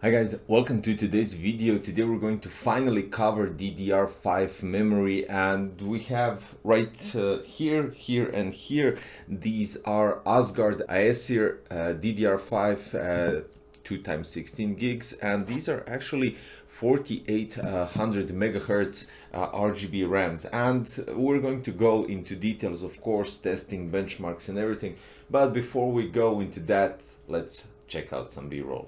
Hi guys, welcome to today's video. Today we're going to finally cover DDR5 memory, and we have right here and here. These are ASGARD AESIR DDR5 2x16 gigs, and these are actually 4800 megahertz RGB RAMs, and we're going to go into details, of course, testing benchmarks and everything. But before we go into that, let's check out some B-roll.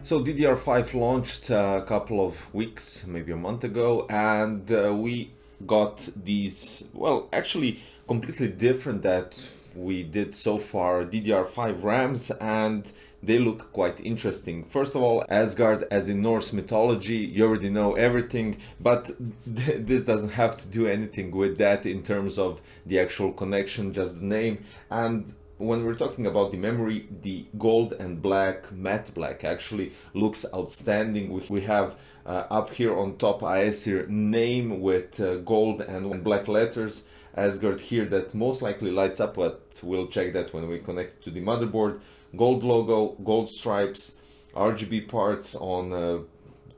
So DDR5 launched a couple of weeks, maybe a month ago, and we got these, well, actually completely different that we did so far, DDR5 RAMs, and they look quite interesting. First of all, Asgard, as in Norse mythology, you already know everything, but this doesn't have to do anything with that in terms of the actual connection, just the name. And when we're talking about the memory, the gold and black, matte black, actually looks outstanding. We have up here on top AESIR name with gold and black letters. Asgard here that most likely lights up, but we'll check that when we connect it to the motherboard. Gold logo, gold stripes, RGB parts on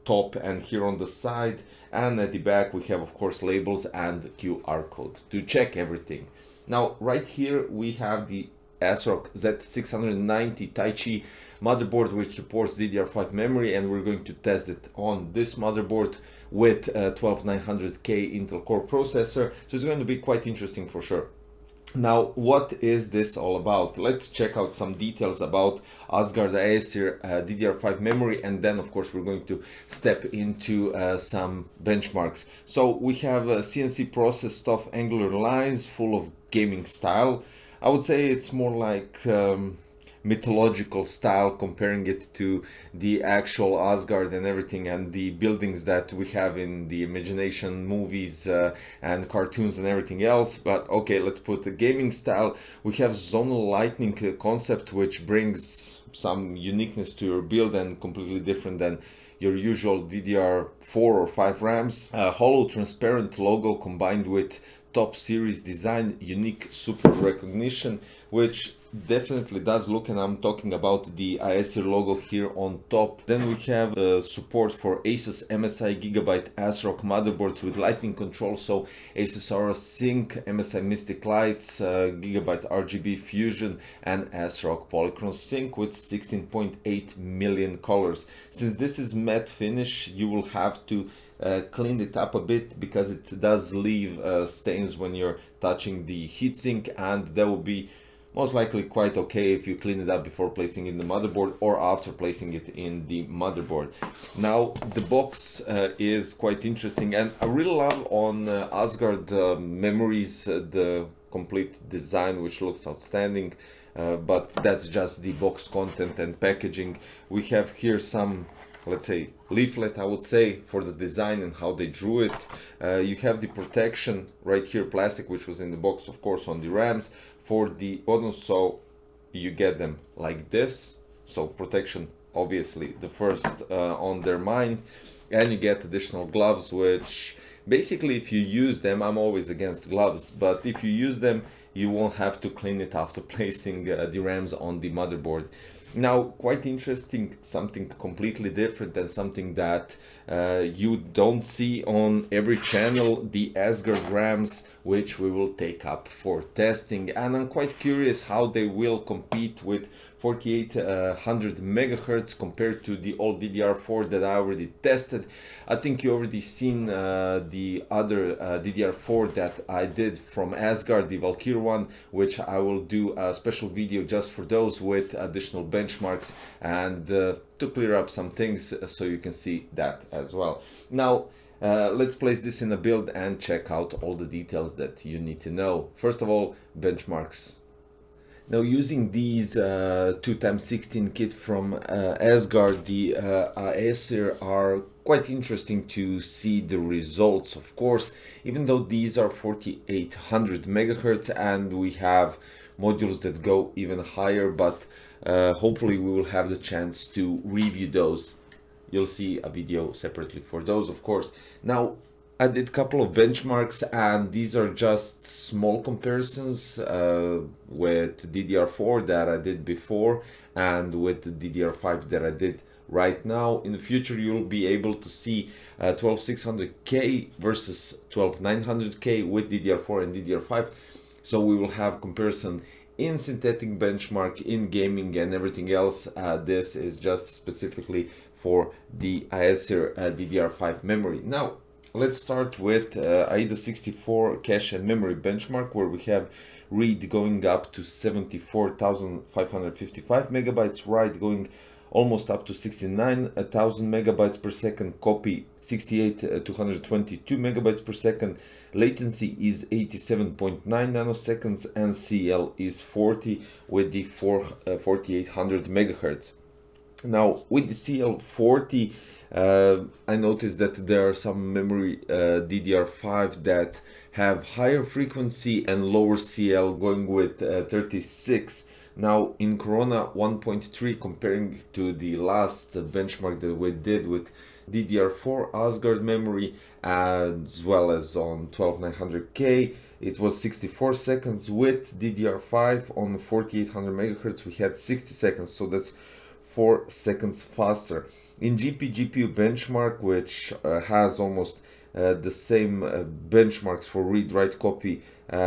top and here on the side, and at the back we have, of course, labels and QR code to check everything. Now right here we have the ASRock Z690 Taichi motherboard, which supports DDR5 memory, and we're going to test it on this motherboard with a 12900k Intel Core processor, so it's going to be quite interesting for sure. Now, what is this all about? Let's check out some details about ASGARD AESIR DDR5 memory, and then of course we're going to step into some benchmarks. So we have a CNC processed off angular lines full of gaming style. I would say it's more like mythological style, comparing it to the actual Asgard and everything, and the buildings that we have in the imagination movies and cartoons and everything else. But okay, let's put the gaming style. We have zonal lighting concept, which brings some uniqueness to your build and completely different than your usual DDR4 or 5 RAMs. Hollow transparent logo combined with top series design, unique super recognition, which definitely does look, and I'm talking about the AESIR logo here on top. Then we have support for Asus MSI Gigabyte ASRock motherboards with lighting control, so Asus Aura Sync, MSI Mystic Lights, Gigabyte RGB Fusion, and ASRock Polychron Sync with 16.8 million colors. Since this is matte finish, you will have to clean it up a bit, because it does leave stains when you're touching the heatsink, and that will be most likely quite okay if you clean it up before placing it in the motherboard or after placing it in the motherboard. Now the box is quite interesting, and I really love on Asgard memories the complete design, which looks outstanding, but that's just the box content and packaging. We have here some, let's say, leaflet, I would say, for the design and how they drew it. You have the protection right here, plastic, which was in the box, of course, on the RAMs for the buttons, so you get them like this. So protection, obviously the first on their mind, and you get additional gloves, which basically, if you use them, I'm always against gloves, but if you use them, you won't have to clean it after placing the RAMs on the motherboard. Now, quite interesting, something completely different and something that you don't see on every channel, the Asgard RAMs, which we will take up for testing, and I'm quite curious how they will compete with 4800 megahertz compared to the old DDR4 that I already tested. I think you already seen the other DDR4 that I did from Asgard, the Valkyrie one, which I will do a special video just for those with additional benchmarks and to clear up some things, so you can see that as well. Now let's place this in a build and check out all the details that you need to know. First of all, benchmarks. Now, using these 2x16 kit from Asgard, the AESIR are quite interesting to see the results, of course, even though these are 4800 megahertz and we have modules that go even higher, but hopefully we will have the chance to review those. You'll see a video separately for those, of course. Now, I did a couple of benchmarks, and these are just small comparisons with DDR4 that I did before and with the DDR5 that I did right now. In the future, you'll be able to see 12600K versus 12900K with DDR4 and DDR5. So we will have comparison in synthetic benchmark, in gaming and everything else. This is just specifically for the AESIR DDR5 memory. Now, let's start with AIDA64 cache and memory benchmark, where we have read going up to 74,555 megabytes, write going almost up to 69,000 megabytes per second, copy 68,222 megabytes per second, latency is 87.9 nanoseconds, and CL is 40 with the 4800 megahertz. Now, with the CL40, I noticed that there are some memory DDR5 that have higher frequency and lower CL, going with 36. Now, in Corona 1.3, comparing to the last benchmark that we did with DDR4 ASGARD memory, as well as on 12900K, it was 64 seconds. With DDR5 on 4800 megahertz, we had 60 seconds, so that's 4 seconds faster. In GPU benchmark, which has almost the same benchmarks for read, write, copy,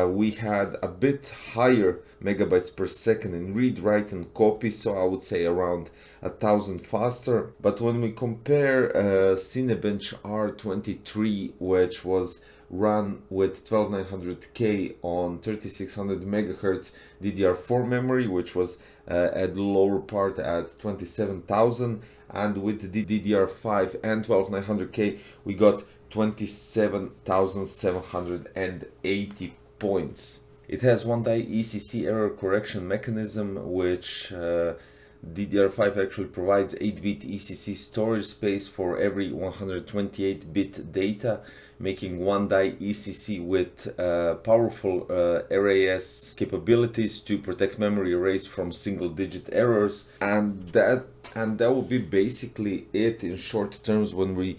we had a bit higher megabytes per second in read, write and copy, so I would say around 1,000 faster. But when we compare Cinebench R23, which was run with 12900K on 3600 megahertz DDR4 memory, which was at the lower part at 27,000, and with the DDR5 and 12900K we got 27,780 points. It has one die ECC error correction mechanism, which DDR5 actually provides 8-bit ECC storage space for every 128-bit data, making one die ECC with powerful RAS capabilities to protect memory erase from single-digit errors. And that will be basically it in short terms when we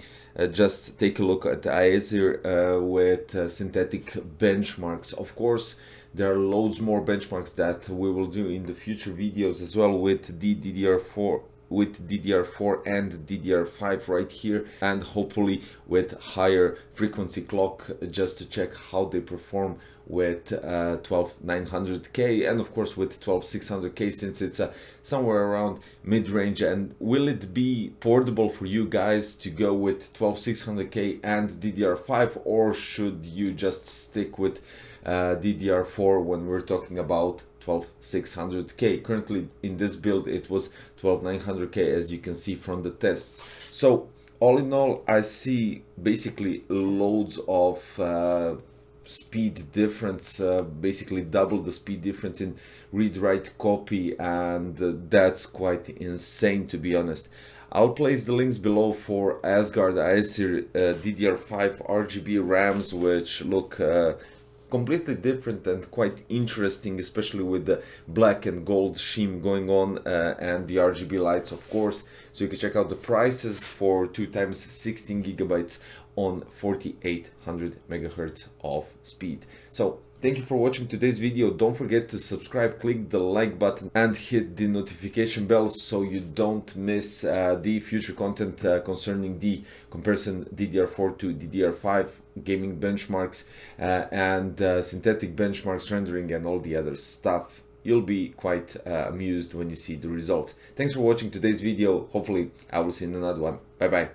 just take a look at the AESIR with synthetic benchmarks. Of course, there are loads more benchmarks that we will do in the future videos as well with the DDR4 and DDR5 right here, and hopefully with higher frequency clock, just to check how they perform with 12900K, and of course with 12600K, since it's somewhere around mid-range. And will it be affordable for you guys to go with 12600K and DDR5, or should you just stick with DDR4 when we're talking about 12600K? Currently in this build it was 12900K, as you can see from the tests. So all in all, I see basically loads of speed difference, basically double the speed difference in read, write, copy, and that's quite insane, to be honest. I'll place the links below for ASGARD AESIR DDR5 RGB RAMs, which look completely different and quite interesting, especially with the black and gold sheen going on, and the RGB lights, of course. So you can check out the prices for 2x 16 gigabytes on 4800 megahertz of speed. So thank you for watching today's video. Don't forget to subscribe, click the like button and hit the notification bell so you don't miss the future content concerning the comparison DDR4 to DDR5, gaming benchmarks, and synthetic benchmarks, rendering and all the other stuff. You'll be quite amused when you see the results. Thanks for watching today's video. Hopefully I will see you in another one. Bye bye.